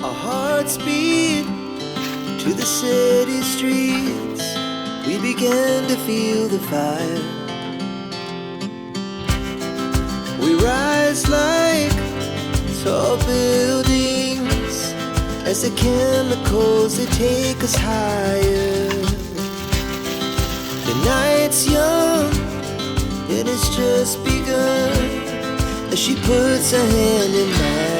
Our hearts beat to the city streets. We began to feel the fire. We rise like tall buildings as the chemicals, they take us higher. The night's young, it has just begun as she puts her hand in mine.